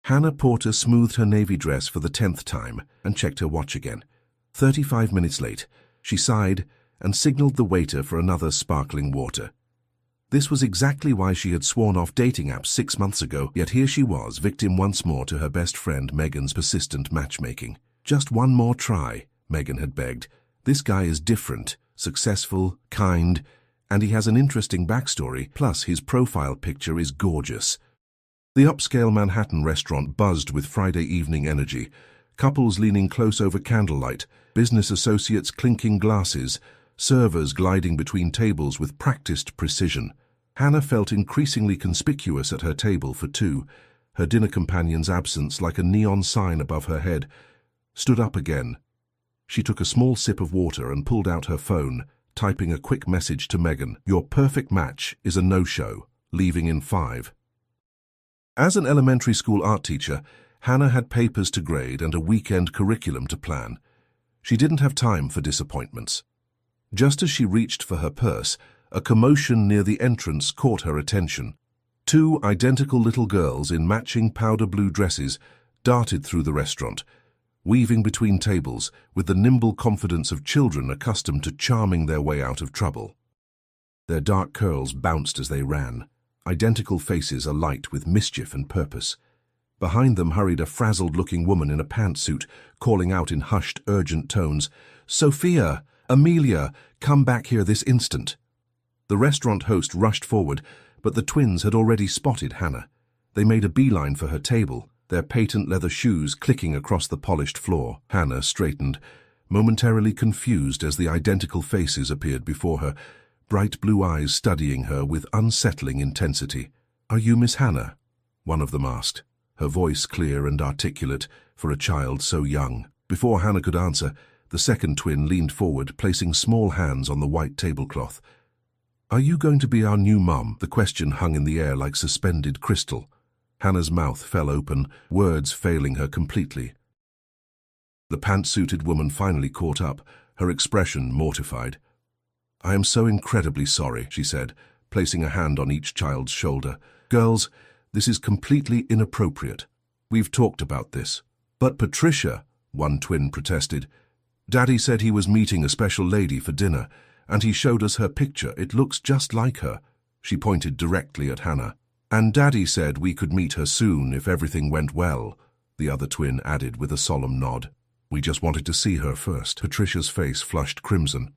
Hannah Porter smoothed her navy dress for the 10th time and checked her watch again. 35 minutes late, she sighed and signaled the waiter for another sparkling water. This was exactly why she had sworn off dating apps 6 months ago, yet here she was, victim once more to her best friend Megan's persistent matchmaking. Just one more try, Megan had begged. This guy is different, successful, kind, and he has an interesting backstory, plus his profile picture is gorgeous. The upscale Manhattan restaurant buzzed with Friday evening energy, couples leaning close over candlelight, business associates clinking glasses, servers gliding between tables with practiced precision. Hannah felt increasingly conspicuous at her table for two, her dinner companion's absence like a neon sign above her head. Stood up again. She took a small sip of water and pulled out her phone, typing a quick message to Megan. Your perfect match is a no-show, leaving in 5. As an elementary school art teacher, Hannah had papers to grade and a weekend curriculum to plan. She didn't have time for disappointments. Just as she reached for her purse, a commotion near the entrance caught her attention. 2 identical little girls in matching powder blue dresses darted through the restaurant, weaving between tables with the nimble confidence of children accustomed to charming their way out of trouble. Their dark curls bounced as they ran, identical faces alight with mischief and purpose. Behind them hurried a frazzled-looking woman in a pantsuit, calling out in hushed, urgent tones, "Sophia! Amelia! Come back here this instant!" The restaurant host rushed forward, but the twins had already spotted Hannah. They made a beeline for her table, their patent leather shoes clicking across the polished floor. Hannah straightened, momentarily confused as the identical faces appeared before her, bright blue eyes studying her with unsettling intensity. "Are you Miss Hannah?" one of them asked, her voice clear and articulate for a child so young. Before Hannah could answer, the second twin leaned forward, placing small hands on the white tablecloth. "Are you going to be our new mum?" The question hung in the air like suspended crystal. Hannah's mouth fell open, words failing her completely. The pantsuited woman finally caught up, her expression mortified. "I am so incredibly sorry," she said, placing a hand on each child's shoulder. "Girls, this is completely inappropriate. We've talked about this." "But Patricia," one twin protested, "Daddy said he was meeting a special lady for dinner, and he showed us her picture. It looks just like her." She pointed directly at Hannah. "And Daddy said we could meet her soon if everything went well," the other twin added with a solemn nod. "We just wanted to see her first." Patricia's face flushed crimson.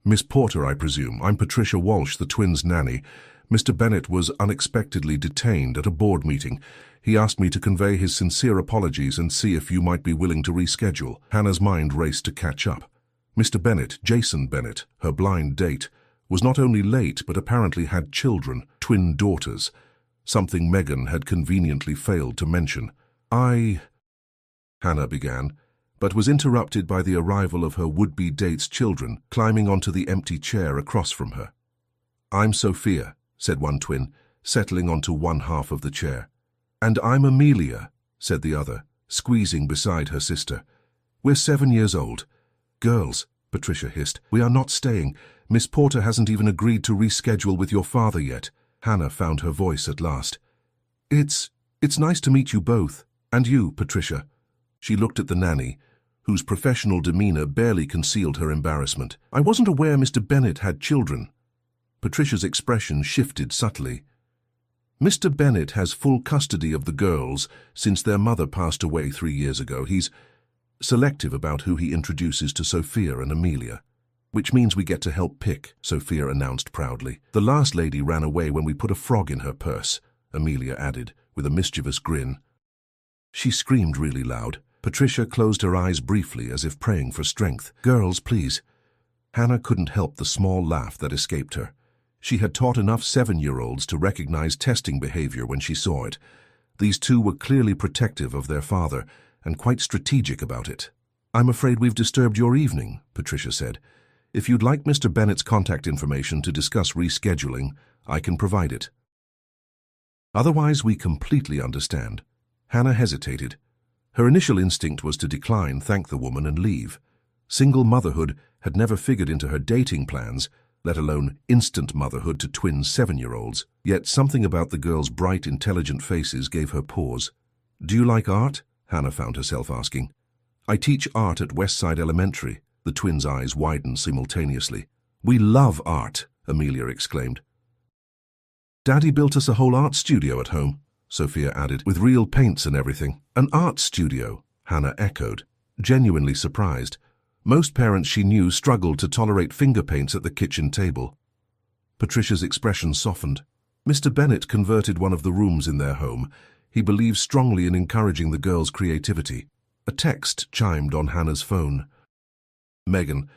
"Miss Porter, I presume. I'm Patricia Walsh, the twins' nanny. Mr. Bennett was unexpectedly detained at a board meeting. He asked me to convey his sincere apologies and see if you might be willing to reschedule." Hannah's mind raced to catch up. Mr. Bennett, Jason Bennett, her blind date, was not only late but apparently had children, twin daughters, something Megan had conveniently failed to mention. Hannah began, but was interrupted by the arrival of her would-be date's children, climbing onto the empty chair across from her. "I'm Sophia," said one twin, settling onto one half of the chair. "And I'm Amelia," said the other, squeezing beside her sister. "We're 7 years old." "Girls," Patricia hissed, "we are not staying. Miss Porter hasn't even agreed to reschedule with your father yet." Hannah found her voice at last. It's nice to meet you both. And you, Patricia." She looked at the nanny, whose professional demeanor barely concealed her embarrassment. "I wasn't aware Mr. Bennett had children." Patricia's expression shifted subtly. "Mr. Bennett has full custody of the girls since their mother passed away 3 years ago. He's selective about who he introduces to Sophia and Amelia. Which means we get to help pick," Sophia announced proudly. "The last lady ran away when we put a frog in her purse," Amelia added, with a mischievous grin. She screamed really loud. Patricia closed her eyes briefly as if praying for strength. "Girls, please." Hannah couldn't help the small laugh that escaped her. She had taught enough 7-year-olds to recognize testing behavior when she saw it. These two were clearly protective of their father, and quite strategic about it. "I'm afraid we've disturbed your evening," Patricia said. "If you'd like Mr. Bennett's contact information to discuss rescheduling, I can provide it." "Otherwise, we completely understand." Hannah hesitated. Her initial instinct was to decline, thank the woman, and leave. Single motherhood had never figured into her dating plans, let alone instant motherhood to twin 7-year-olds. Yet something about the girls' bright, intelligent faces gave her pause. "Do you like art?" Hannah found herself asking. "I teach art at Westside Elementary." The twins' eyes widened simultaneously. "We love art," Amelia exclaimed. "Daddy built us a whole art studio at home," Sophia added, "with real paints and everything." "An art studio?" Hannah echoed, genuinely surprised. Most parents she knew struggled to tolerate finger paints at the kitchen table. Patricia's expression softened. Mr. Bennett converted one of the rooms in their home. He believed strongly in encouraging the girls' creativity. A text chimed on Hannah's phone. "Megan,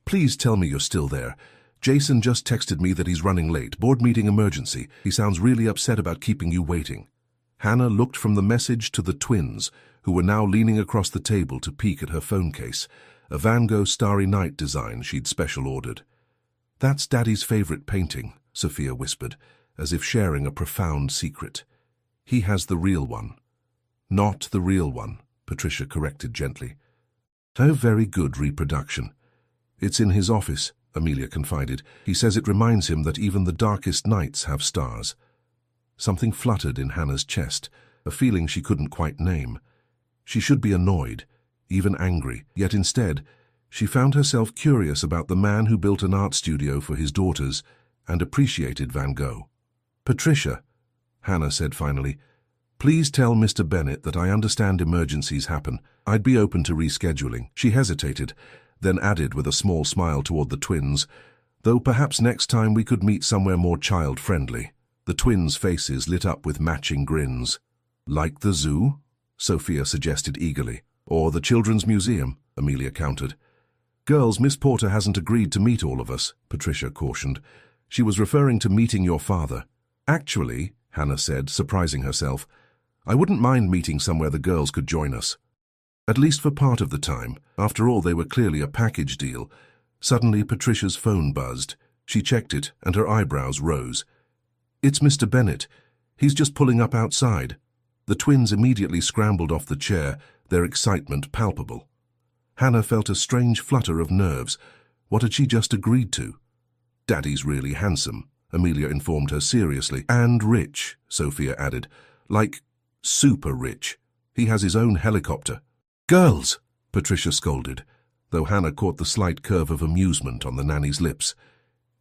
please tell me you're still there. Jason just texted me that he's running late. Board meeting emergency. He sounds really upset about keeping you waiting." Hannah looked from the message to the twins, who were now leaning across the table to peek at her phone case, a Van Gogh Starry Night design she'd special ordered. "That's Daddy's favorite painting," Sophia whispered, as if sharing a profound secret. "He has the real one." "Not the real one," Patricia corrected gently. "A very good reproduction. It's in his office," Amelia confided. "He says it reminds him that even the darkest nights have stars." Something fluttered in Hannah's chest, a feeling she couldn't quite name. She should be annoyed, even angry, yet instead, she found herself curious about the man who built an art studio for his daughters and appreciated Van Gogh. "Patricia," Hannah said finally, "please tell Mr. Bennett that I understand emergencies happen. I'd be open to rescheduling." She hesitated, then added with a small smile toward the twins, "Though perhaps next time we could meet somewhere more child-friendly." The twins' faces lit up with matching grins. "Like the zoo?" Sophia suggested eagerly. "Or the Children's Museum," Amelia countered. "Girls, Miss Porter hasn't agreed to meet all of us," Patricia cautioned. "She was referring to meeting your father." "Actually," Hannah said, surprising herself, "I wouldn't mind meeting somewhere the girls could join us. At least for part of the time. After all, they were clearly a package deal." Suddenly, Patricia's phone buzzed. She checked it, and her eyebrows rose. "It's Mr. Bennett. He's just pulling up outside." The twins immediately scrambled off the chair, their excitement palpable. Hannah felt a strange flutter of nerves. What had she just agreed to? "Daddy's really handsome," Amelia informed her seriously. "And rich," Sophia added. "Like, super rich. He has his own helicopter." "Girls!" Patricia scolded, though Hannah caught the slight curve of amusement on the nanny's lips.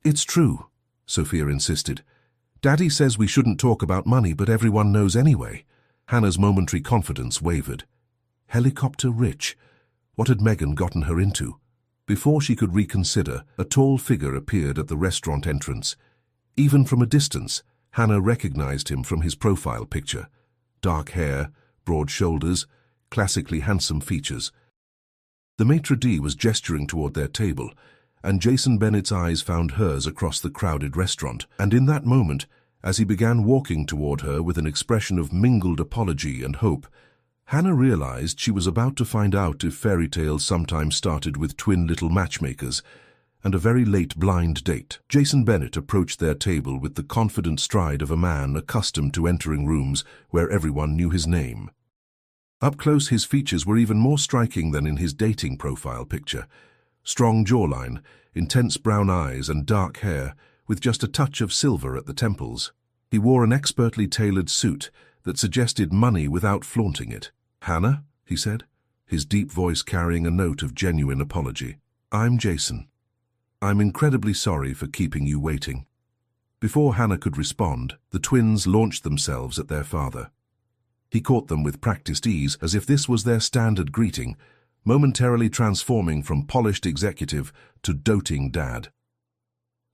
"It's true," Sophia insisted. "Daddy says we shouldn't talk about money, but everyone knows anyway." Hannah's momentary confidence wavered. Helicopter rich? What had Megan gotten her into? Before she could reconsider, a tall figure appeared at the restaurant entrance. Even from a distance, Hannah recognized him from his profile picture. Dark hair, broad shoulders, classically handsome features. The maitre d' was gesturing toward their table, and Jason Bennett's eyes found hers across the crowded restaurant. And in that moment, as he began walking toward her with an expression of mingled apology and hope, Hannah realized she was about to find out if fairy tales sometimes started with twin little matchmakers and a very late blind date. Jason Bennett approached their table with the confident stride of a man accustomed to entering rooms where everyone knew his name. Up close, his features were even more striking than in his dating profile picture. Strong jawline, intense brown eyes, and dark hair, with just a touch of silver at the temples. He wore an expertly tailored suit that suggested money without flaunting it. "Hannah," he said, his deep voice carrying a note of genuine apology. "I'm Jason. I'm incredibly sorry for keeping you waiting." Before Hannah could respond, the twins launched themselves at their father. He caught them with practiced ease, as if this was their standard greeting, momentarily transforming from polished executive to doting dad.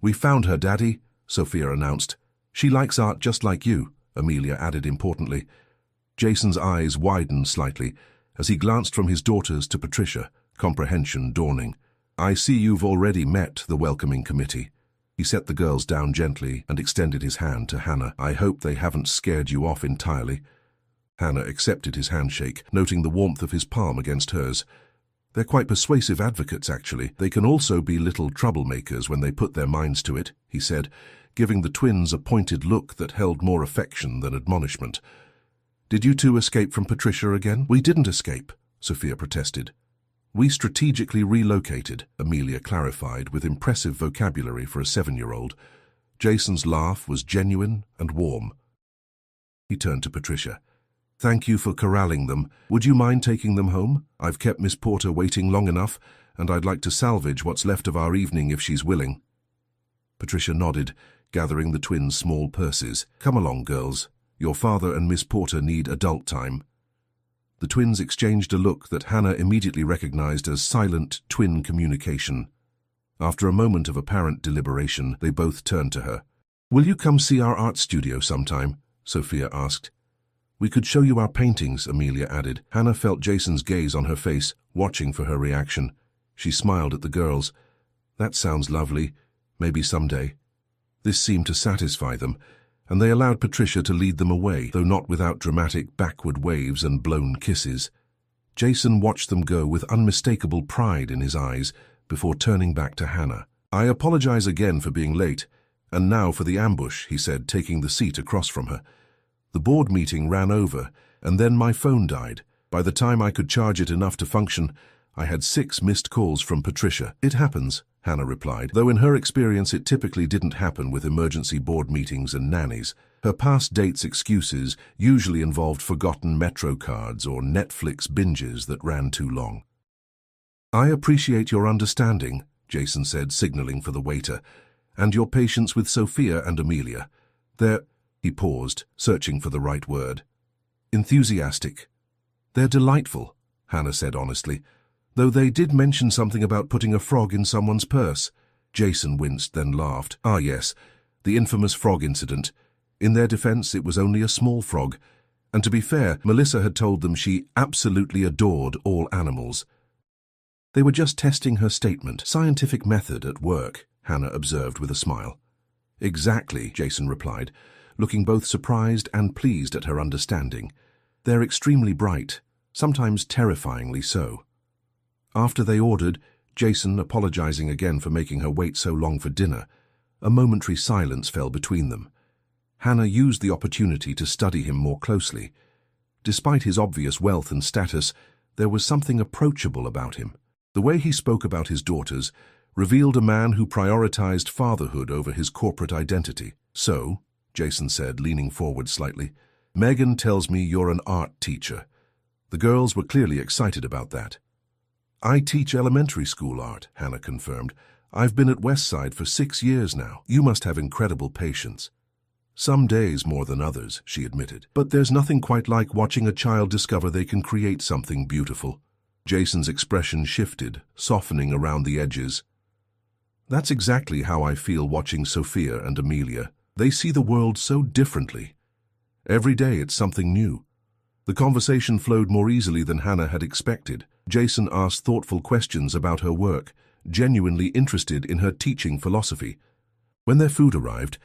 "We found her, Daddy," Sophia announced. "She likes art just like you," Amelia added importantly. Jason's eyes widened slightly as he glanced from his daughters to Patricia, comprehension dawning. "I see you've already met the welcoming committee." He set the girls down gently and extended his hand to Hannah. "I hope they haven't scared you off entirely." Hannah accepted his handshake, noting the warmth of his palm against hers. "They're quite persuasive advocates, actually. They can also be little troublemakers when they put their minds to it," he said, giving the twins a pointed look that held more affection than admonishment. "Did you two escape from Patricia again?" "We didn't escape," Sophia protested. "We strategically relocated," Amelia clarified with impressive vocabulary for a 7-year-old. Jason's laugh was genuine and warm. He turned to Patricia. Thank you for corralling them. Would you mind taking them home? I've kept Miss Porter waiting long enough, and I'd like to salvage what's left of our evening if she's willing. Patricia nodded, gathering the twins' small purses. Come along, girls. Your father and Miss Porter need adult time. The twins exchanged a look that Hannah immediately recognized as silent twin communication. After a moment of apparent deliberation, they both turned to her. Will you come see our art studio sometime? Sophia asked. We could show you our paintings, Amelia added. Hannah felt Jason's gaze on her face, watching for her reaction. She smiled at the girls. That sounds lovely. Maybe someday. This seemed to satisfy them, and they allowed Patricia to lead them away, though not without dramatic backward waves and blown kisses. Jason watched them go with unmistakable pride in his eyes before turning back to Hannah. I apologize again for being late, and now for the ambush, he said, taking the seat across from her. The board meeting ran over, and then my phone died. By the time I could charge it enough to function, I had 6 missed calls from Patricia. It happens, Hannah replied, though in her experience it typically didn't happen with emergency board meetings and nannies. Her past dates' excuses usually involved forgotten Metro cards or Netflix binges that ran too long. I appreciate your understanding, Jason said, signaling for the waiter, and your patience with Sophia and Amelia. He paused, searching for the right word. Enthusiastic. They're delightful, Hannah said honestly, though they did mention something about putting a frog in someone's purse. Jason winced, then laughed. Ah yes, the infamous frog incident. In their defense, it was only a small frog, and to be fair, Melissa had told them she absolutely adored all animals. They were just testing her statement. Scientific method at work, Hannah observed with a smile. Exactly, Jason replied, looking both surprised and pleased at her understanding. They're extremely bright, sometimes terrifyingly so. After they ordered, Jason apologizing again for making her wait so long for dinner, a momentary silence fell between them. Hannah used the opportunity to study him more closely. Despite his obvious wealth and status, there was something approachable about him. The way he spoke about his daughters revealed a man who prioritized fatherhood over his corporate identity. So, Jason said, leaning forward slightly, Megan tells me you're an art teacher. The girls were clearly excited about that. I teach elementary school art, Hannah confirmed. I've been at Westside for 6 years now. You must have incredible patience. Some days more than others, she admitted. But there's nothing quite like watching a child discover they can create something beautiful. Jason's expression shifted, softening around the edges. That's exactly how I feel watching Sophia and Amelia. They see the world so differently. Every day it's something new. The conversation flowed more easily than Hannah had expected. Jason asked thoughtful questions about her work, genuinely interested in her teaching philosophy. When their food arrived,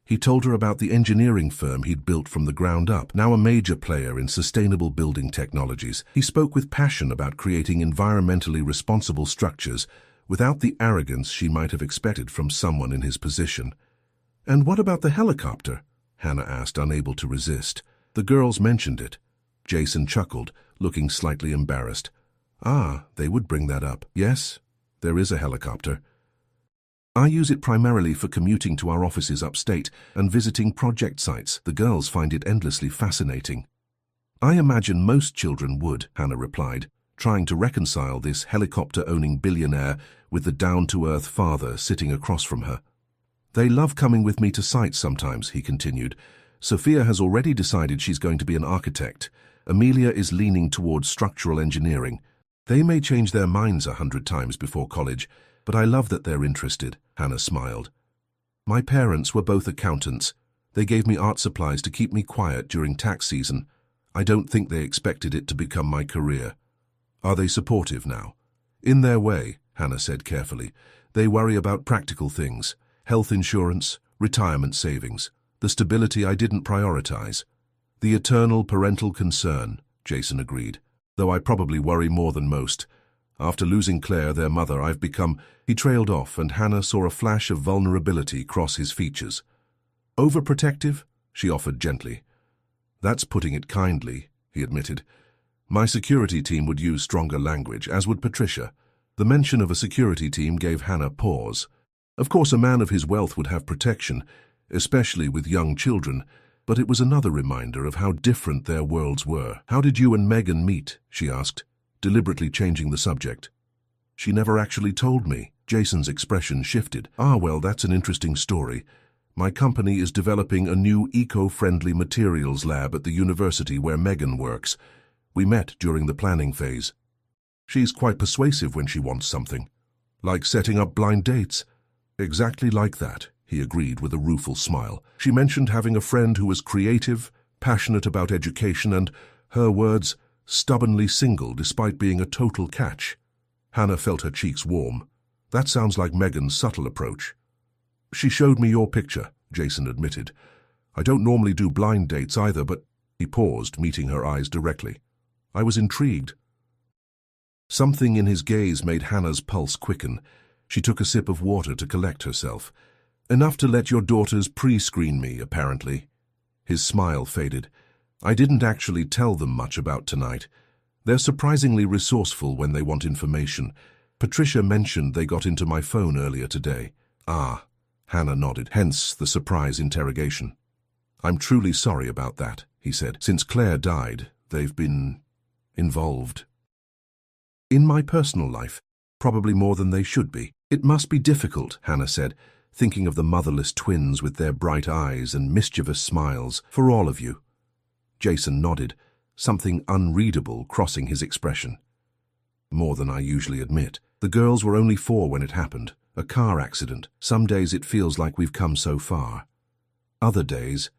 he told her about the engineering firm he'd built from the ground up, now a major player in sustainable building technologies. He spoke with passion about creating environmentally responsible structures without the arrogance she might have expected from someone in his position. And what about the helicopter? Hannah asked, unable to resist. The girls mentioned it. Jason chuckled, looking slightly embarrassed. Ah, they would bring that up. Yes, there is a helicopter. I use it primarily for commuting to our offices upstate and visiting project sites. The girls find it endlessly fascinating. I imagine most children would, Hannah replied, trying to reconcile this helicopter-owning billionaire with the down-to-earth father sitting across from her. They love coming with me to sites sometimes, he continued. Sophia has already decided she's going to be an architect. Amelia is leaning towards structural engineering. They may change their minds 100 times before college, but I love that they're interested, Hannah smiled. My parents were both accountants. They gave me art supplies to keep me quiet during tax season. I don't think they expected it to become my career. Are they supportive now? In their way, Hannah said carefully. They worry about practical things. Health insurance, retirement savings, the stability I didn't prioritize. The eternal parental concern, Jason agreed, though I probably worry more than most. After losing Claire, their mother, I've become... He trailed off, and Hannah saw a flash of vulnerability cross his features. Overprotective? She offered gently. That's putting it kindly, he admitted. My security team would use stronger language, as would Patricia. The mention of a security team gave Hannah pause. Of course, a man of his wealth would have protection, especially with young children, But it was another reminder of how different their worlds were. "How did you and Megan meet?" she asked, deliberately changing the subject. "She never actually told me." Jason's expression shifted. "Ah, well, that's an interesting story. My company is developing a new eco-friendly materials lab at the university where Megan works. We met during the planning phase. She's quite persuasive when she wants something. Like setting up blind dates." "Exactly like that," he agreed with a rueful smile. "She mentioned having a friend who was creative, passionate about education, and, her words, stubbornly single despite being a total catch." Hannah felt her cheeks warm. "That sounds like Megan's subtle approach." "She showed me your picture," Jason admitted. "I don't normally do blind dates either, but—" He paused, meeting her eyes directly. "I was intrigued." Something in his gaze made Hannah's pulse quicken. She took a sip of water to collect herself. "Enough to let your daughters pre-screen me, apparently." His smile faded. "I didn't actually tell them much about tonight. They're surprisingly resourceful when they want information. Patricia mentioned they got into my phone earlier today." "Ah," Hannah nodded, hence the surprise interrogation. "I'm truly sorry about that," he said. "Since Claire died, they've been involved in my personal life, probably more than they should be." "It must be difficult," Hannah said, thinking of the motherless twins with their bright eyes and mischievous smiles, "for all of you." Jason nodded, something unreadable crossing his expression. "More than I usually admit. The girls were only 4 when it happened. A car accident. Some days it feels like we've come so far. Other days—"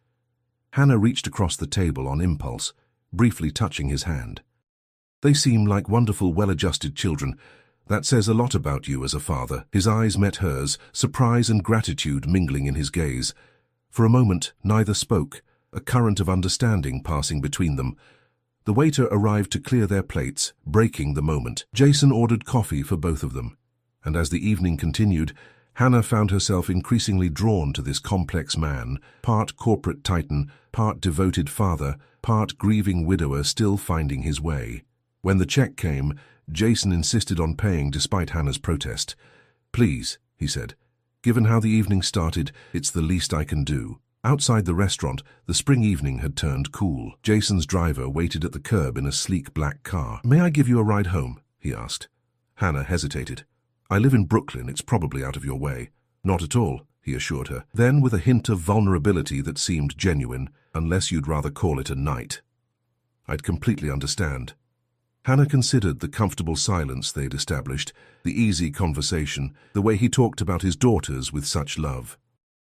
Hannah reached across the table on impulse, briefly touching his hand. "They seem like wonderful, well-adjusted children. That says a lot about you as a father." His eyes met hers, surprise and gratitude mingling in his gaze. For a moment, neither spoke, a current of understanding passing between them. The waiter arrived to clear their plates, breaking the moment. Jason ordered coffee for both of them, and as the evening continued, Hannah found herself increasingly drawn to this complex man, part corporate titan, part devoted father, part grieving widower still finding his way. When the check came, Jason insisted on paying despite Hannah's protest. "Please," he said. "Given how the evening started, it's the least I can do." Outside the restaurant, the spring evening had turned cool. Jason's driver waited at the curb in a sleek black car. "May I give you a ride home?" he asked. Hannah hesitated. "I live in Brooklyn, it's probably out of your way." "Not at all," he assured her. Then, with a hint of vulnerability that seemed genuine, "Unless you'd rather call it a night." "I'd completely understand." Hannah considered the comfortable silence they'd established, the easy conversation, the way he talked about his daughters with such love.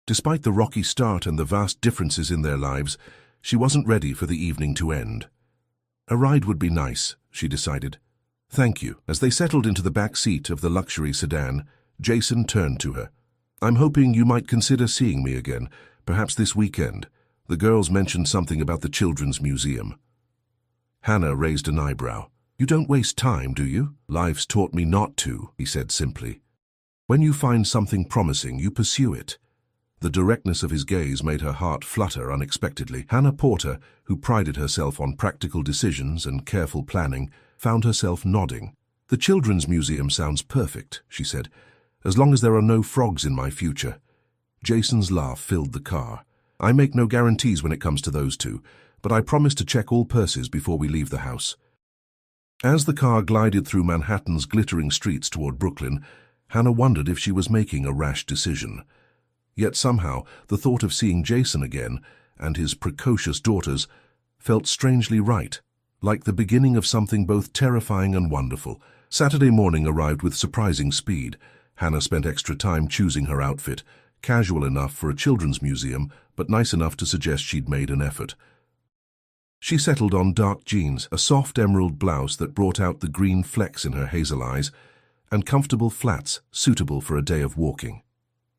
Despite the rocky start and the vast differences in their lives, she wasn't ready for the evening to end. A ride would be nice, she decided. "Thank you." As they settled into the back seat of the luxury sedan, Jason turned to her. "I'm hoping you might consider seeing me again, perhaps this weekend. The girls mentioned something about the Children's Museum." Hannah raised an eyebrow. "You don't waste time, do you?" "Life's taught me not to," he said simply. "When you find something promising, you pursue it." The directness of his gaze made her heart flutter unexpectedly. Hannah Porter, who prided herself on practical decisions and careful planning, found herself nodding. "The Children's Museum sounds perfect," she said, "as long as there are no frogs in my future." Jason's laugh filled the car. "I make no guarantees when it comes to those two, but I promise to check all purses before we leave the house." As the car glided through Manhattan's glittering streets toward Brooklyn, Hannah wondered if she was making a rash decision. Yet somehow, the thought of seeing Jason again, and his precocious daughters, felt strangely right, like the beginning of something both terrifying and wonderful. Saturday morning arrived with surprising speed. Hannah spent extra time choosing her outfit, casual enough for a children's museum, but nice enough to suggest she'd made an effort. She settled on dark jeans, a soft emerald blouse that brought out the green flecks in her hazel eyes, and comfortable flats suitable for a day of walking.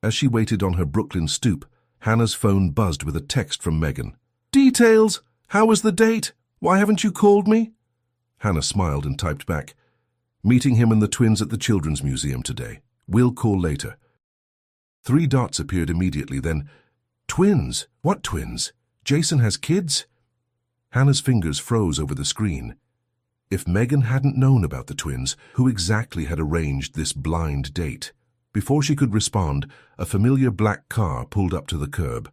As she waited on her Brooklyn stoop, Hannah's phone buzzed with a text from Megan. "Details! How was the date? Why haven't you called me?" Hannah smiled and typed back, "Meeting him and the twins at the Children's Museum today. We'll call later." 3 dots appeared immediately, then, "Twins? What twins? Jason has kids?" Hannah's fingers froze over the screen. If Megan hadn't known about the twins, who exactly had arranged this blind date? Before she could respond, a familiar black car pulled up to the curb.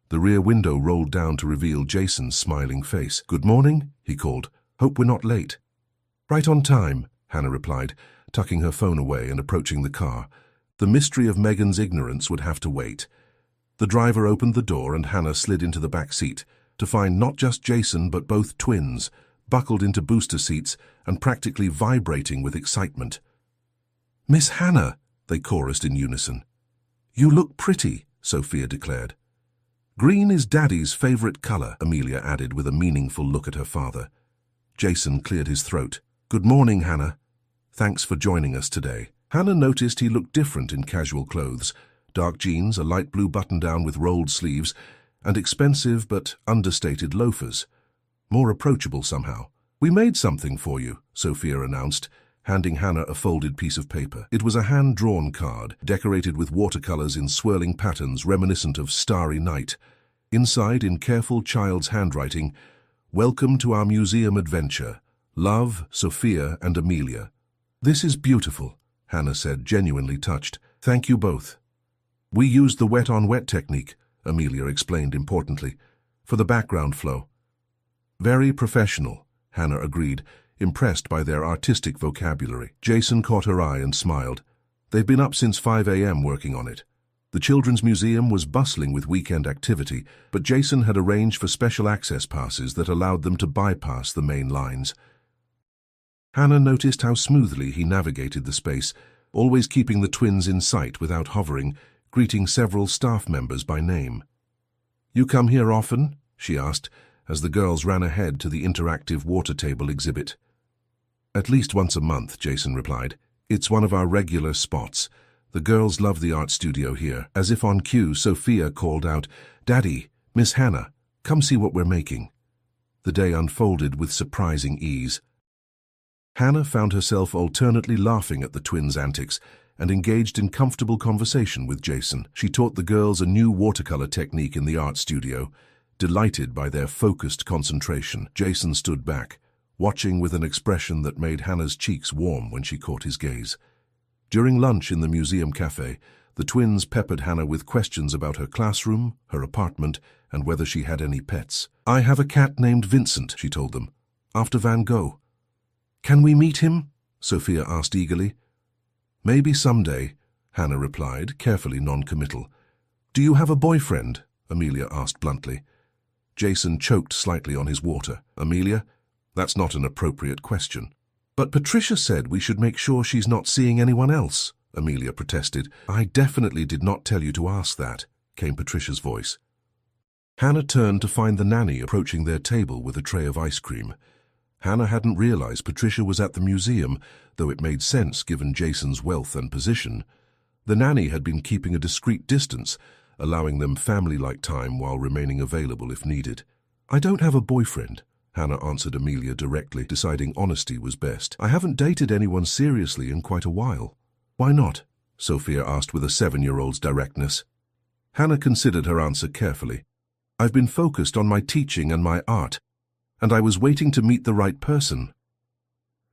The rear window rolled down to reveal Jason's smiling face. "Good morning," he called. "Hope we're not late." "Right on time," Hannah replied, tucking her phone away and approaching the car. The mystery of Megan's ignorance would have to wait. The driver opened the door and Hannah slid into the back seat, to find not just Jason but both twins, buckled into booster seats and practically vibrating with excitement. "Miss Hannah," they chorused in unison. "You look pretty," Sophia declared. "Green is Daddy's favorite color," Amelia added with a meaningful look at her father. Jason cleared his throat. "Good morning, Hannah. Thanks for joining us today." Hannah noticed he looked different in casual clothes, dark jeans, a light blue button-down with rolled sleeves, and expensive but understated loafers. More approachable somehow. "We made something for you," Sophia announced, handing Hannah a folded piece of paper. It was a hand-drawn card, decorated with watercolors in swirling patterns reminiscent of Starry Night. Inside, in careful child's handwriting, "Welcome to our museum adventure. Love, Sophia and Amelia." "This is beautiful," Hannah said, genuinely touched. "Thank you both." "We used the wet-on-wet technique," Amelia explained importantly, "for the background flow." "Very professional," Hannah agreed, impressed by their artistic vocabulary. Jason caught her eye and smiled. "They've been up since 5 a.m. working on it." The Children's Museum was bustling with weekend activity, but Jason had arranged for special access passes that allowed them to bypass the main lines. Hannah noticed how smoothly he navigated the space, always keeping the twins in sight without hovering, greeting several staff members by name. "You come here often?" she asked, as the girls ran ahead to the interactive water table exhibit. "At least once a month," Jason replied. "It's one of our regular spots. The girls love the art studio here." As if on cue, Sophia called out, "Daddy, Miss Hannah, come see what we're making." The day unfolded with surprising ease. Hannah found herself alternately laughing at the twins' antics and engaged in comfortable conversation with Jason. She taught the girls a new watercolor technique in the art studio, delighted by their focused concentration. Jason stood back, watching with an expression that made Hannah's cheeks warm when she caught his gaze. During lunch in the museum cafe, the twins peppered Hannah with questions about her classroom, her apartment, and whether she had any pets. "I have a cat named Vincent," she told them, "after Van Gogh." "Can we meet him?" Sophia asked eagerly. "Maybe someday," Hannah replied, carefully non-committal. "Do you have a boyfriend?" Amelia asked bluntly. Jason choked slightly on his water. "Amelia, that's not an appropriate question." "But Patricia said we should make sure she's not seeing anyone else," Amelia protested. "I definitely did not tell you to ask that," came Patricia's voice. Hannah turned to find the nanny approaching their table with a tray of ice cream. Hannah hadn't realized Patricia was at the museum, though it made sense given Jason's wealth and position. The nanny had been keeping a discreet distance, allowing them family-like time while remaining available if needed. "I don't have a boyfriend," Hannah answered Amelia directly, deciding honesty was best. "I haven't dated anyone seriously in quite a while." "Why not?" Sophia asked with a 7-year-old's directness. Hannah considered her answer carefully. "I've been focused on my teaching and my art, and I was waiting to meet the right person."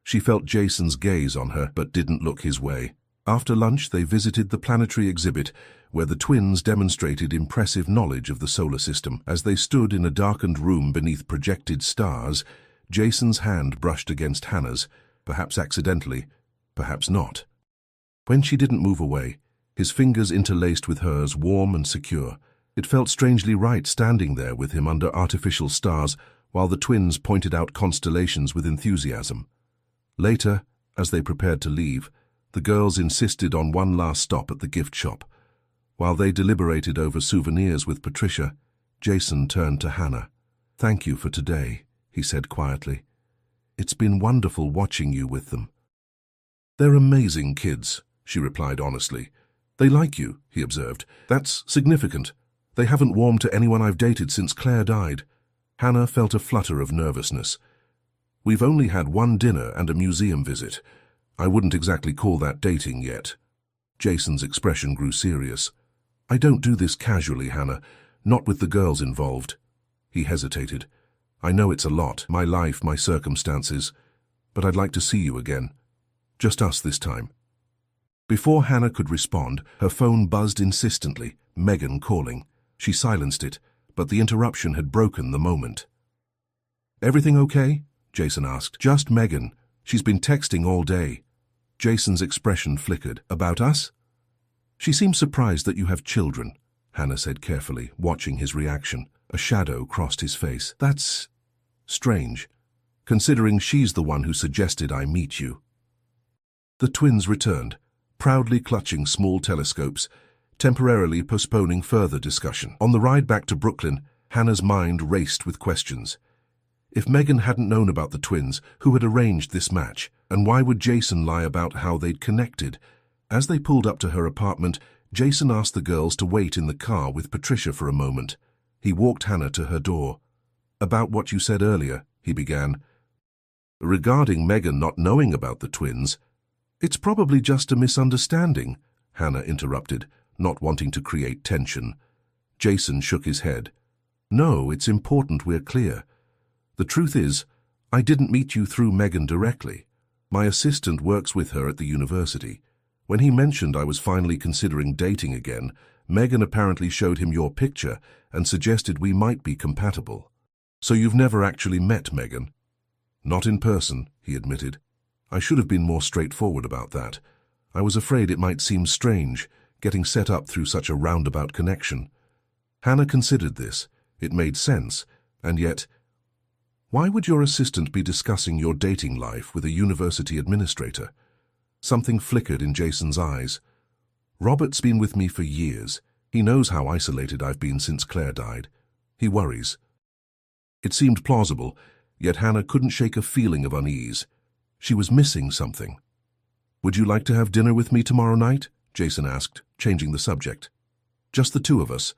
She felt Jason's gaze on her, but didn't look his way. After lunch, they visited the planetary exhibit, where the twins demonstrated impressive knowledge of the solar system. As they stood in a darkened room beneath projected stars, Jason's hand brushed against Hannah's, perhaps accidentally, perhaps not. When she didn't move away, his fingers interlaced with hers, warm and secure. It felt strangely right standing there with him under artificial stars, while the twins pointed out constellations with enthusiasm. Later, as they prepared to leave, the girls insisted on one last stop at the gift shop. While they deliberated over souvenirs with Patricia, Jason turned to Hannah. "Thank you for today," he said quietly. "It's been wonderful watching you with them." "They're amazing kids," she replied honestly. "They like you," he observed. "That's significant. They haven't warmed to anyone I've dated since Claire died." Hannah felt a flutter of nervousness. "We've only had one dinner and a museum visit. I wouldn't exactly call that dating yet." Jason's expression grew serious. "I don't do this casually, Hannah, not with the girls involved." He hesitated. "I know it's a lot, my life, my circumstances, but I'd like to see you again. Just us this time." Before Hannah could respond, her phone buzzed insistently, Megan calling. She silenced it, but the interruption had broken the moment. "Everything okay?" Jason asked. "Just Megan. She's been texting all day." Jason's expression flickered. "About us?" "She seems surprised that you have children," Hannah said carefully, watching his reaction. A shadow crossed his face. "That's strange, considering she's the one who suggested I meet you." The twins returned, proudly clutching small telescopes, temporarily postponing further discussion. On the ride back to Brooklyn, Hannah's mind raced with questions. If Megan hadn't known about the twins, who had arranged this match? And why would Jason lie about how they'd connected? As they pulled up to her apartment, Jason asked the girls to wait in the car with Patricia for a moment. He walked Hannah to her door. "About what you said earlier," he began. "Regarding Megan not knowing about the twins, it's probably just a misunderstanding," Hannah interrupted, not wanting to create tension. Jason shook his head. "No, it's important we're clear. The truth is, I didn't meet you through Megan directly. My assistant works with her at the university. When he mentioned I was finally considering dating again, Megan apparently showed him your picture and suggested we might be compatible. So you've never actually met Megan?" "Not in person," he admitted. "I should have been more straightforward about that. I was afraid it might seem strange, getting set up through such a roundabout connection." Hannah considered this. It made sense, and yet, why would your assistant be discussing your dating life with a university administrator? Something flickered in Jason's eyes. "Robert's been with me for years. He knows how isolated I've been since Claire died. He worries." It seemed plausible, yet Hannah couldn't shake a feeling of unease. She was missing something. "Would you like to have dinner with me tomorrow night?" Jason asked, changing the subject. "Just the two of us.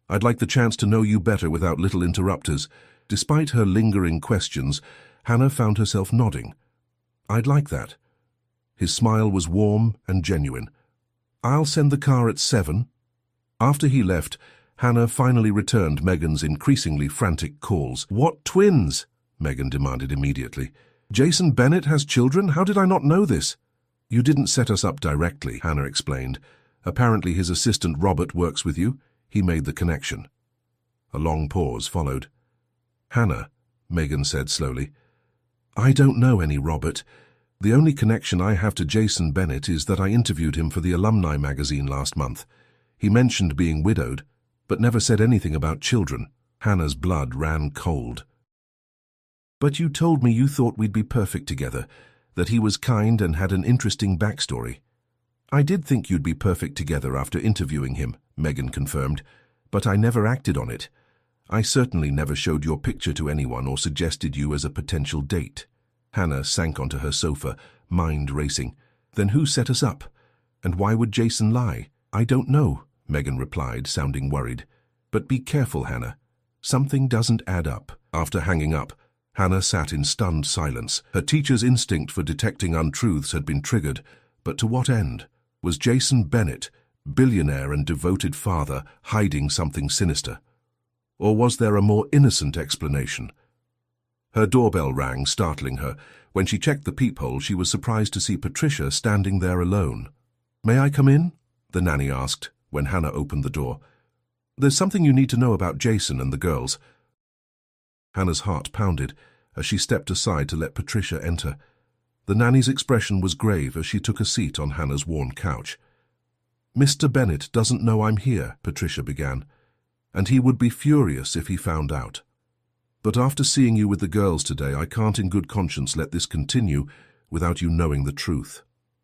I'd like the chance to know you better without little interrupters." Despite her lingering questions, Hannah found herself nodding. "I'd like that." His smile was warm and genuine. "I'll send the car at 7. After he left, Hannah finally returned Megan's increasingly frantic calls. "What twins?" Megan demanded immediately. "Jason Bennett has children? How did I not know this?" "You didn't set us up directly," Hannah explained. "Apparently his assistant Robert works with you. He made the connection." A long pause followed. "Hannah," Megan said slowly, "I don't know any Robert. The only connection I have to Jason Bennett is that I interviewed him for the alumni magazine last month. He mentioned being widowed, but never said anything about children." Hannah's blood ran cold. "But you told me you thought we'd be perfect together, that he was kind and had an interesting backstory." "I did think you'd be perfect together after interviewing him," Megan confirmed, "but I never acted on it. I certainly never showed your picture to anyone or suggested you as a potential date." Hannah sank onto her sofa, mind racing. "Then who set us up? And why would Jason lie?" "I don't know," Megan replied, sounding worried. "But be careful, Hannah. Something doesn't add up." After hanging up, Hannah sat in stunned silence. Her teacher's instinct for detecting untruths had been triggered, but to what end? Was Jason Bennett, billionaire and devoted father, hiding something sinister? Or was there a more innocent explanation? Her doorbell rang, startling her. When she checked the peephole, she was surprised to see Patricia standing there alone. "May I come in?" the nanny asked when Hannah opened the door. "There's something you need to know about Jason and the girls." Hannah's heart pounded as she stepped aside to let Patricia enter. The nanny's expression was grave as she took a seat on Hannah's worn couch. "Mr. Bennett doesn't know I'm here," Patricia began, "and he would be furious if he found out. But after seeing you with the girls today, I can't in good conscience let this continue without you knowing the truth."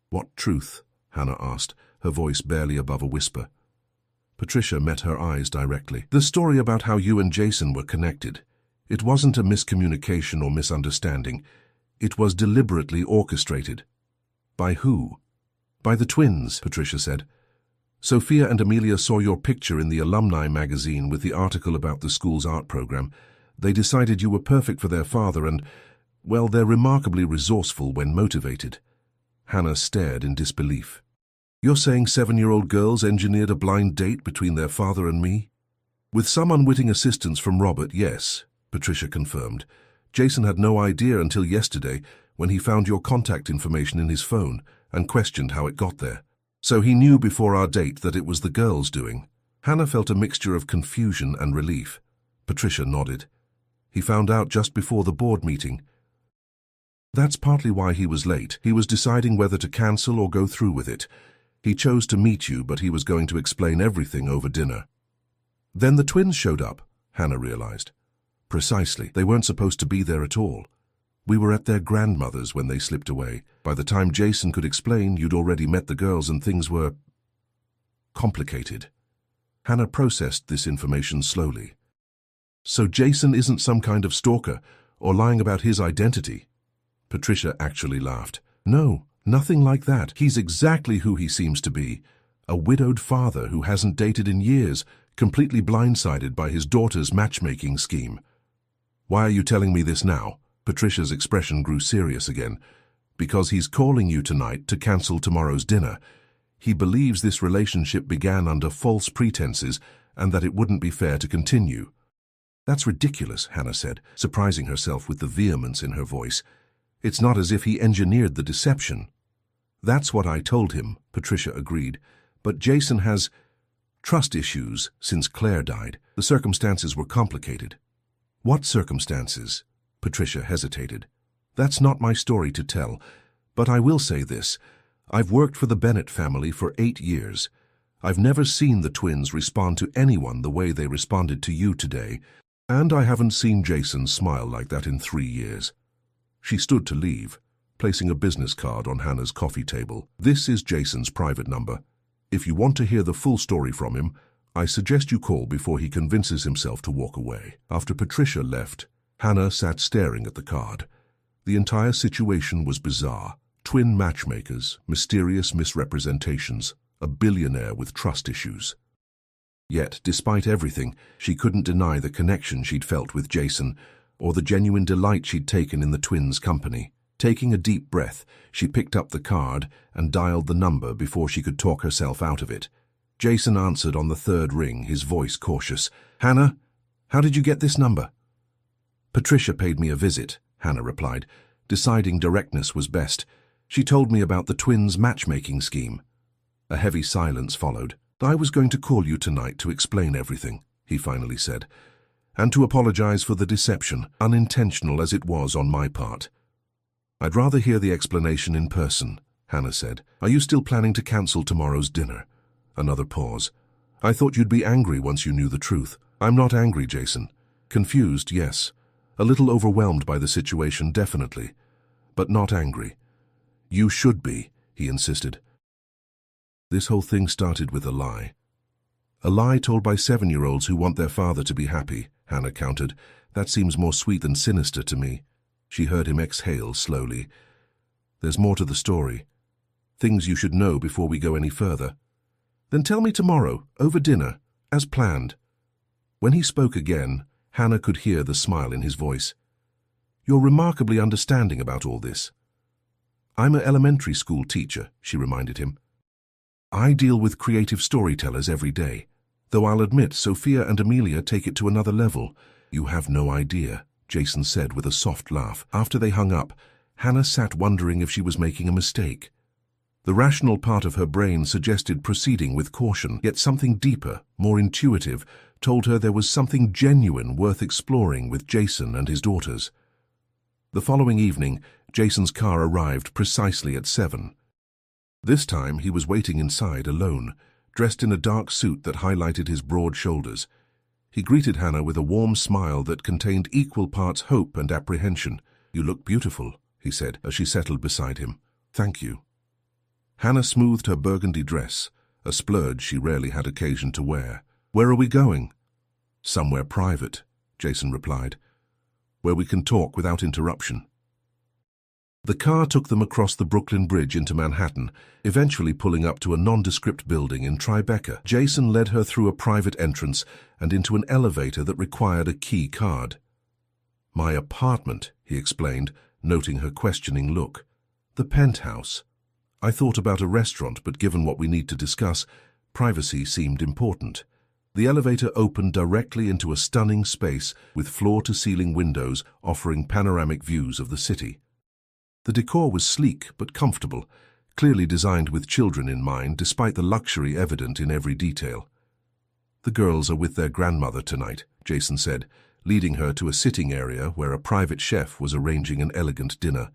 "What truth?" Hannah asked, her voice barely above a whisper. Patricia met her eyes directly. "The story about how you and Jason were connected. It wasn't a miscommunication or misunderstanding. It was deliberately orchestrated." "By who?" "By the twins," Patricia said. "Sophia and Amelia saw your picture in the alumni magazine with the article about the school's art program. They decided you were perfect for their father and, well, they're remarkably resourceful when motivated." Hannah stared in disbelief. "You're saying 7-year-old girls engineered a blind date between their father and me?" "With some unwitting assistance from Robert, yes," Patricia confirmed. "Jason had no idea until yesterday when he found your contact information in his phone and questioned how it got there. So he knew before our date that it was the girls' doing." Hannah felt a mixture of confusion and relief. Patricia nodded. He found out just before the board meeting. That's partly why he was late. He was deciding whether to cancel or go through with it. He chose to meet you, but he was going to explain everything over dinner. Then the twins showed up, Hannah realized. Precisely. They weren't supposed to be there at all. We were at their grandmother's when they slipped away. By the time Jason could explain, you'd already met the girls and things were complicated. Hannah processed this information slowly. So Jason isn't some kind of stalker or lying about his identity? Patricia actually laughed. No, nothing like that. He's exactly who he seems to be. A widowed father who hasn't dated in years, completely blindsided by his daughter's matchmaking scheme. Why are you telling me this now? Patricia's expression grew serious again. Because he's calling you tonight to cancel tomorrow's dinner. He believes this relationship began under false pretenses and that it wouldn't be fair to continue. That's ridiculous, Hannah said, surprising herself with the vehemence in her voice. It's not as if he engineered the deception. That's what I told him, Patricia agreed. But Jason has trust issues since Claire died. The circumstances were complicated. What circumstances? Patricia hesitated. That's not my story to tell, but I will say this. I've worked for the Bennett family for 8 years. I've never seen the twins respond to anyone the way they responded to you today, and I haven't seen Jason smile like that in 3 years. She stood to leave, placing a business card on Hannah's coffee table. This is Jason's private number. If you want to hear the full story from him, I suggest you call before he convinces himself to walk away. After Patricia left, Hannah sat staring at the card. The entire situation was bizarre. Twin matchmakers, mysterious misrepresentations, a billionaire with trust issues. Yet, despite everything, she couldn't deny the connection she'd felt with Jason, or the genuine delight she'd taken in the twins' company. Taking a deep breath, she picked up the card and dialed the number before she could talk herself out of it. Jason answered on the 3rd ring, his voice cautious. Hannah, how did you get this number? Patricia paid me a visit, Hannah replied, deciding directness was best. She told me about the twins' matchmaking scheme. A heavy silence followed. I was going to call you tonight to explain everything, he finally said, and to apologize for the deception, unintentional as it was on my part. I'd rather hear the explanation in person, Hannah said. Are you still planning to cancel tomorrow's dinner? Another pause. I thought you'd be angry once you knew the truth. I'm not angry, Jason. Confused, yes. A little overwhelmed by the situation, definitely. But not angry. You should be, he insisted. This whole thing started with a lie. A lie told by 7-year-olds who want their father to be happy, Hannah countered. That seems more sweet than sinister to me. She heard him exhale slowly. There's more to the story. Things you should know before we go any further. Then tell me tomorrow, over dinner, as planned. When he spoke again, Hannah could hear the smile in his voice. You're remarkably understanding about all this. I'm an elementary school teacher, she reminded him. I deal with creative storytellers every day, though I'll admit Sophia and Amelia take it to another level. You have no idea, Jason said with a soft laugh. After they hung up, Hannah sat wondering if she was making a mistake. The rational part of her brain suggested proceeding with caution, yet something deeper, more intuitive, told her there was something genuine worth exploring with Jason and his daughters. The following evening, Jason's car arrived precisely at 7. This time he was waiting inside alone, dressed in a dark suit that highlighted his broad shoulders. He greeted Hannah with a warm smile that contained equal parts hope and apprehension. You look beautiful, he said as she settled beside him. Thank you. Hannah smoothed her burgundy dress, a splurge she rarely had occasion to wear. Where are we going? Somewhere private, Jason replied, where we can talk without interruption. The car took them across the Brooklyn Bridge into Manhattan, eventually pulling up to a nondescript building in Tribeca. Jason led her through a private entrance and into an elevator that required a key card. My apartment, he explained, noting her questioning look. The penthouse. I thought about a restaurant, but given what we need to discuss, privacy seemed important. The elevator opened directly into a stunning space with floor-to-ceiling windows offering panoramic views of the city. The decor was sleek but comfortable, clearly designed with children in mind despite the luxury evident in every detail. The girls are with their grandmother tonight, Jason said, leading her to a sitting area where a private chef was arranging an elegant dinner.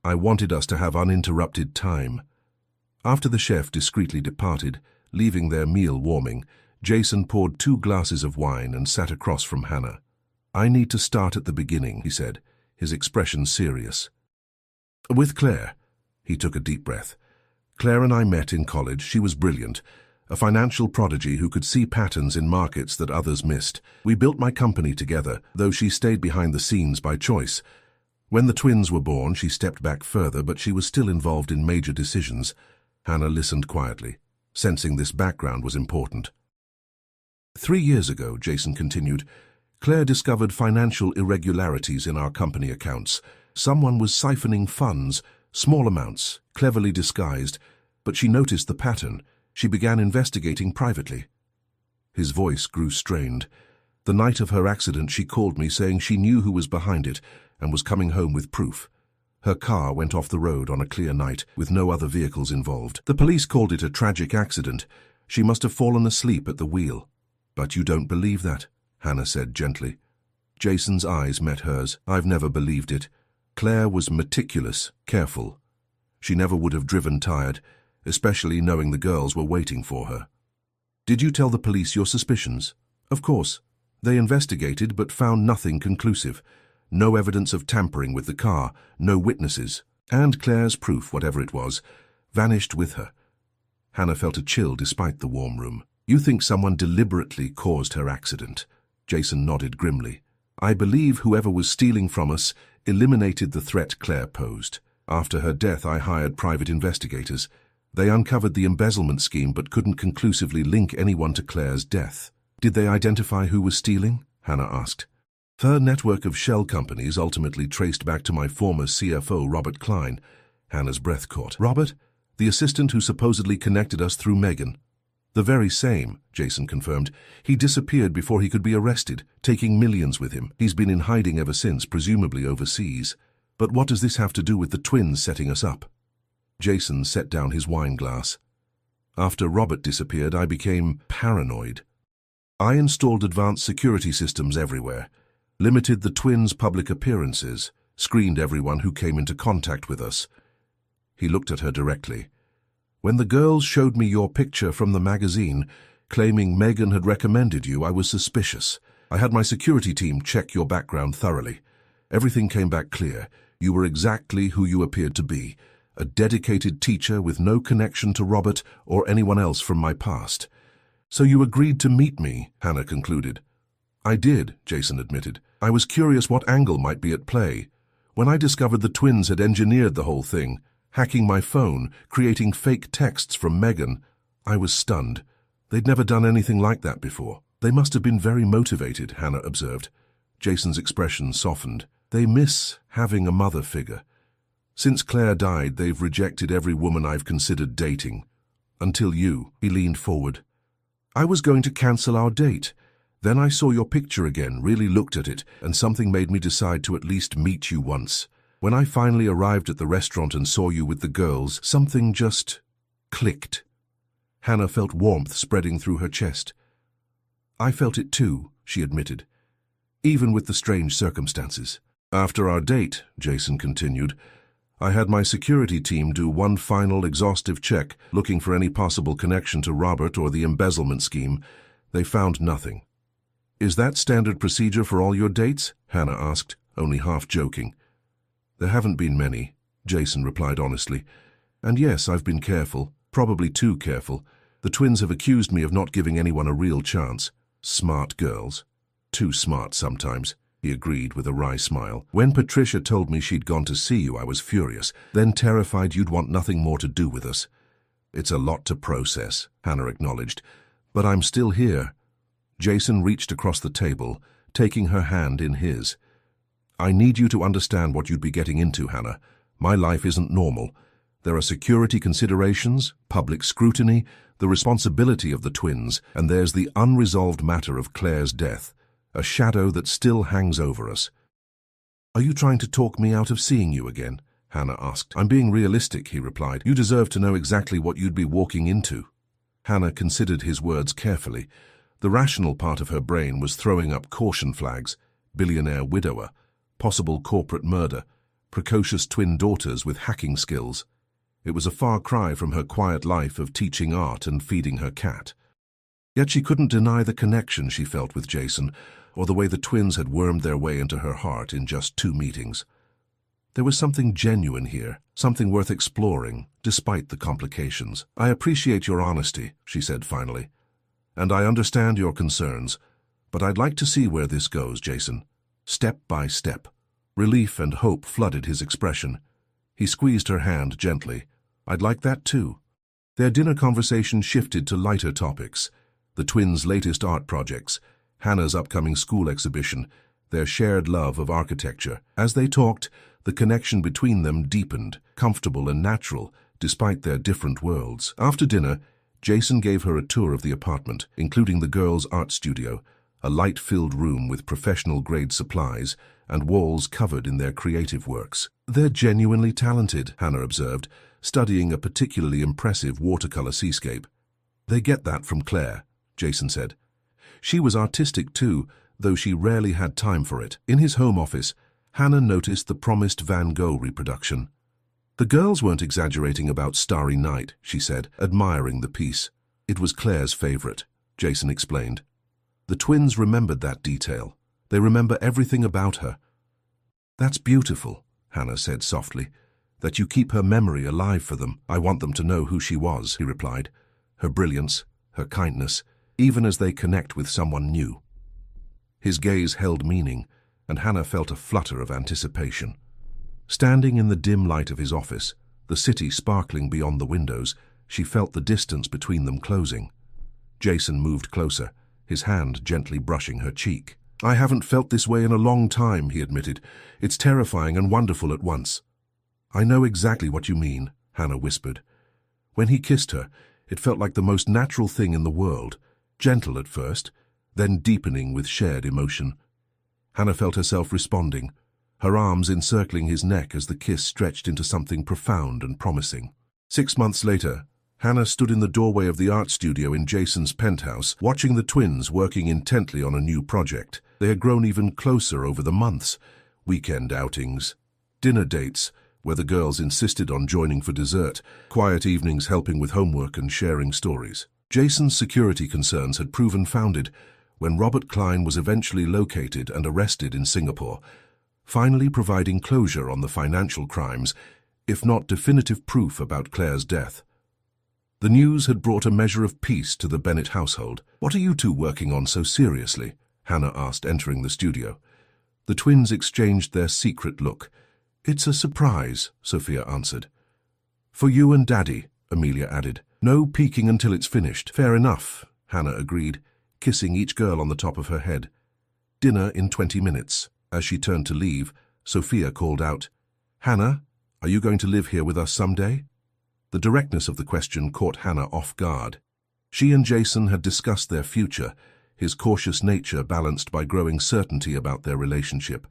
I wanted us to have uninterrupted time. After the chef discreetly departed, leaving their meal warming, Jason poured 2 glasses of wine and sat across from Hannah. I need to start at the beginning, he said, his expression serious. With Claire. He took a deep breath. Claire and I met in college. She was brilliant, a financial prodigy who could see patterns in markets that others missed. We built my company together, though she stayed behind the scenes by choice. When the twins were born, she stepped back further, but she was still involved in major decisions. Hannah listened quietly, sensing this background was important. 3 years ago, Jason continued, Claire discovered financial irregularities in our company accounts. Someone was siphoning funds, small amounts, cleverly disguised, but she noticed the pattern. She began investigating privately. His voice grew strained. The night of her accident, she called me saying she knew who was behind it and was coming home with proof. Her car went off the road on a clear night with no other vehicles involved. The police called it a tragic accident. She must have fallen asleep at the wheel. But you don't believe that, Hannah said gently. Jason's eyes met hers. I've never believed it. Claire was meticulous, careful. She never would have driven tired, especially knowing the girls were waiting for her. Did you tell the police your suspicions? Of course. They investigated but found nothing conclusive. No evidence of tampering with the car, no witnesses, and Claire's proof, whatever it was, vanished with her. Hannah felt a chill despite the warm room. You think someone deliberately caused her accident? Jason nodded grimly. I believe whoever was stealing from us eliminated the threat Claire posed. After her death, I hired private investigators. They uncovered the embezzlement scheme but couldn't conclusively link anyone to Claire's death. Did they identify who was stealing? Hannah asked. Her network of shell companies ultimately traced back to my former CFO, Robert Klein. Hannah's breath caught. Robert? The assistant who supposedly connected us through Megan. The very same, Jason confirmed. He disappeared before he could be arrested, taking millions with him. He's been in hiding ever since, presumably overseas. But what does this have to do with the twins setting us up? Jason set down his wine glass. After Robert disappeared, I became paranoid. I installed advanced security systems everywhere, limited the twins' public appearances, screened everyone who came into contact with us. He looked at her directly. When the girls showed me your picture from the magazine, claiming Megan had recommended you, I was suspicious. I had my security team check your background thoroughly. Everything came back clear. You were exactly who you appeared to be, a dedicated teacher with no connection to Robert or anyone else from my past. So you agreed to meet me, Hannah concluded. I did, Jason admitted. I was curious what angle might be at play. When I discovered the twins had engineered the whole thing, hacking my phone, creating fake texts from Megan, I was stunned. They'd never done anything like that before. They must have been very motivated, Hannah observed. Jason's expression softened. They miss having a mother figure. Since Claire died, they've rejected every woman I've considered dating. Until you, he leaned forward. I was going to cancel our date. Then I saw your picture again, really looked at it, and something made me decide to at least meet you once. When I finally arrived at the restaurant and saw you with the girls, something just clicked. Hannah felt warmth spreading through her chest. I felt it too, she admitted, even with the strange circumstances. After our date, Jason continued, I had my security team do one final exhaustive check, looking for any possible connection to Robert or the embezzlement scheme. They found nothing. Is that standard procedure for all your dates? Hannah asked, only half joking. There haven't been many, Jason replied honestly. And yes, I've been careful, probably too careful. The twins have accused me of not giving anyone a real chance. Smart girls. Too smart sometimes, he agreed with a wry smile. When Patricia told me she'd gone to see you, I was furious, then terrified you'd want nothing more to do with us. It's a lot to process, Hannah acknowledged, but I'm still here. Jason reached across the table, taking her hand in his. I need you to understand what you'd be getting into, Hannah. My life isn't normal. There are security considerations, public scrutiny, the responsibility of the twins, and there's the unresolved matter of Claire's death, a shadow that still hangs over us. Are you trying to talk me out of seeing you again? Hannah asked. I'm being realistic, he replied. You deserve to know exactly what you'd be walking into. Hannah considered his words carefully. The rational part of her brain was throwing up caution flags: billionaire widower, possible corporate murder, precocious twin daughters with hacking skills. It was a far cry from her quiet life of teaching art and feeding her cat. Yet she couldn't deny the connection she felt with Jason, or the way the twins had wormed their way into her heart in just 2 meetings. There was something genuine here, something worth exploring, despite the complications. "I appreciate your honesty," she said finally. "And I understand your concerns, but I'd like to see where this goes, Jason. Step by step." Relief and hope flooded his expression. He squeezed her hand gently. "I'd like that too." Their dinner conversation shifted to lighter topics: the twins' latest art projects, Hannah's upcoming school exhibition, their shared love of architecture. As they talked, the connection between them deepened, comfortable and natural, despite their different worlds. After dinner, Jason gave her a tour of the apartment, including the girls' art studio, a light-filled room with professional-grade supplies and walls covered in their creative works. "They're genuinely talented," Hannah observed, studying a particularly impressive watercolor seascape. "They get that from Claire," Jason said. She was artistic too, though she rarely had time for it. In his home office, Hannah noticed the promised Van Gogh reproduction. "The girls weren't exaggerating about Starry Night," she said, admiring the piece. "It was Claire's favorite," Jason explained. The twins remembered that detail. They remember everything about her. "That's beautiful," Hannah said softly, "that you keep her memory alive for them." "I want them to know who she was," he replied. "Her brilliance, her kindness, even as they connect with someone new." His gaze held meaning, and Hannah felt a flutter of anticipation. Standing in the dim light of his office, the city sparkling beyond the windows, she felt the distance between them closing. Jason moved closer, his hand gently brushing her cheek. "I haven't felt this way in a long time," he admitted. "It's terrifying and wonderful at once." "I know exactly what you mean," Hannah whispered. When he kissed her, it felt like the most natural thing in the world, gentle at first, then deepening with shared emotion. Hannah felt herself responding, her arms encircling his neck as the kiss stretched into something profound and promising. 6 months later, Hannah stood in the doorway of the art studio in Jason's penthouse, watching the twins working intently on a new project. They had grown even closer over the months: weekend outings, dinner dates, where the girls insisted on joining for dessert, quiet evenings helping with homework and sharing stories. Jason's security concerns had proven founded when Robert Klein was eventually located and arrested in Singapore, finally providing closure on the financial crimes, if not definitive proof about Claire's death. The news had brought a measure of peace to the Bennett household. "What are you two working on so seriously?" Hannah asked, entering the studio. The twins exchanged their secret look. "It's a surprise," Sophia answered. "For you and Daddy," Amelia added. "No peeking until it's finished." "Fair enough," Hannah agreed, kissing each girl on the top of her head. "Dinner in 20 minutes. As she turned to leave, Sophia called out, "Hannah, are you going to live here with us someday?" The directness of the question caught Hannah off guard. She and Jason had discussed their future, his cautious nature balanced by growing certainty about their relationship.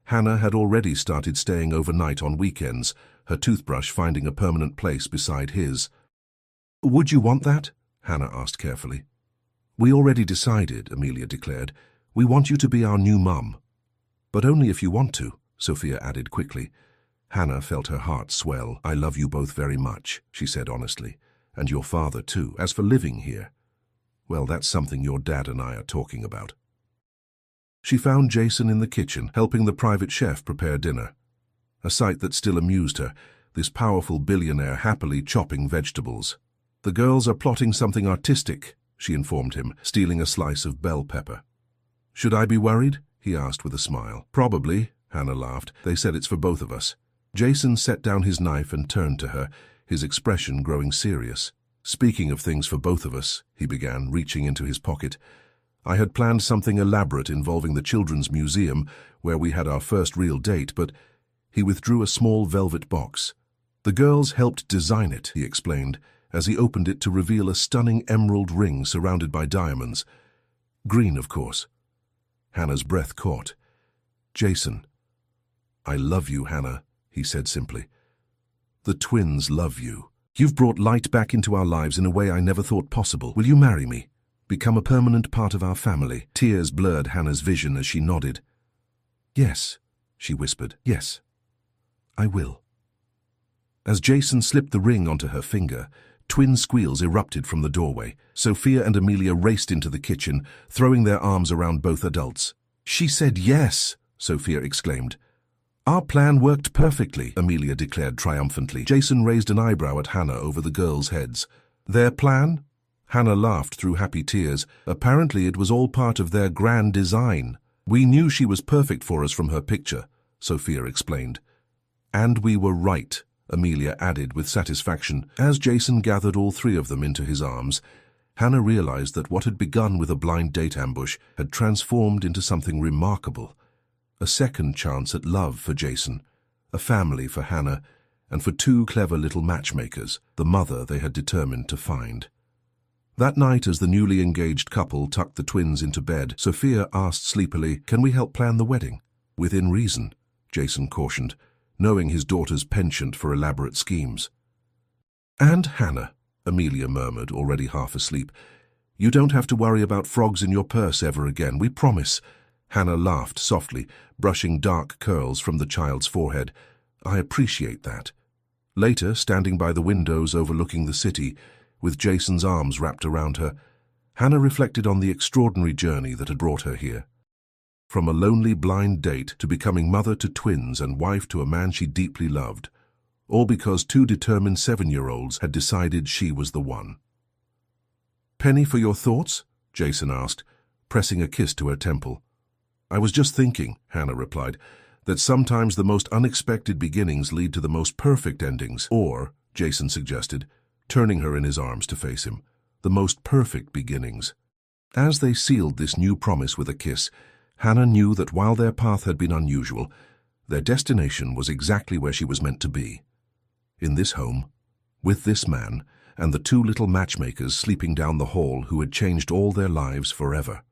Hannah had already started staying overnight on weekends, her toothbrush finding a permanent place beside his. "Would you want that?" Hannah asked carefully. "We already decided," Amelia declared. "We want you to be our new mum." "But only if you want to," Sophia added quickly. Hannah felt her heart swell. "I love you both very much," she said honestly, "and your father too. As for living here, well, that's something your dad and I are talking about." She found Jason in the kitchen, helping the private chef prepare dinner. A sight that still amused her, this powerful billionaire happily chopping vegetables. "The girls are plotting something artistic," she informed him, stealing a slice of bell pepper. "Should I be worried?" he asked with a smile. "Probably," Hannah laughed. "They said it's for both of us." Jason set down his knife and turned to her, his expression growing serious. "Speaking of things for both of us," he began, reaching into his pocket, "I had planned something elaborate involving the Children's Museum, where we had our first real date, but—" He withdrew a small velvet box. "The girls helped design it," he explained, as he opened it to reveal a stunning emerald ring surrounded by diamonds. Green, of course. Hannah's breath caught. "Jason." "I love you, Hannah," he said simply. "The twins love you. You've brought light back into our lives in a way I never thought possible. Will you marry me?" Become a permanent part of our family. Tears blurred Hannah's vision as she nodded. Yes, she whispered. Yes, I will. As Jason slipped the ring onto her finger, twin squeals erupted from the doorway. Sophia and Amelia raced into the kitchen, throwing their arms around both adults. She said yes, Sophia exclaimed. Our plan worked perfectly, Amelia declared triumphantly. Jason raised an eyebrow at Hannah over the girls' heads. Their plan? Hannah laughed through happy tears. Apparently it was all part of their grand design. We knew she was perfect for us from her picture, Sophia explained. And we were right, Amelia added with satisfaction. As Jason gathered all three of them into his arms, Hannah realized that what had begun with a blind date ambush had transformed into something remarkable. A second chance at love for Jason, a family for Hannah, and for two clever little matchmakers, the mother they had determined to find. That night, as the newly engaged couple tucked the twins into bed, Sophia asked sleepily, "Can we help plan the wedding?" "Within reason," Jason cautioned, knowing his daughter's penchant for elaborate schemes. "And Hannah," Amelia murmured, already half asleep, "you don't have to worry about frogs in your purse ever again, we promise." Hannah laughed softly, brushing dark curls from the child's forehead. "I appreciate that." Later, standing by the windows overlooking the city, with Jason's arms wrapped around her, Hannah reflected on the extraordinary journey that had brought her here. From a lonely blind date to becoming mother to twins and wife to a man she deeply loved, all because two determined 7-year-olds had decided she was the one. "Penny, for your thoughts?" Jason asked, pressing a kiss to her temple. "I was just thinking," Hannah replied, "that sometimes the most unexpected beginnings lead to the most perfect endings. Or," Jason suggested, turning her in his arms to face him, "the most perfect beginnings." As they sealed this new promise with a kiss, Hannah knew that while their path had been unusual, their destination was exactly where she was meant to be. In this home, with this man, and the two little matchmakers sleeping down the hall who had changed all their lives forever.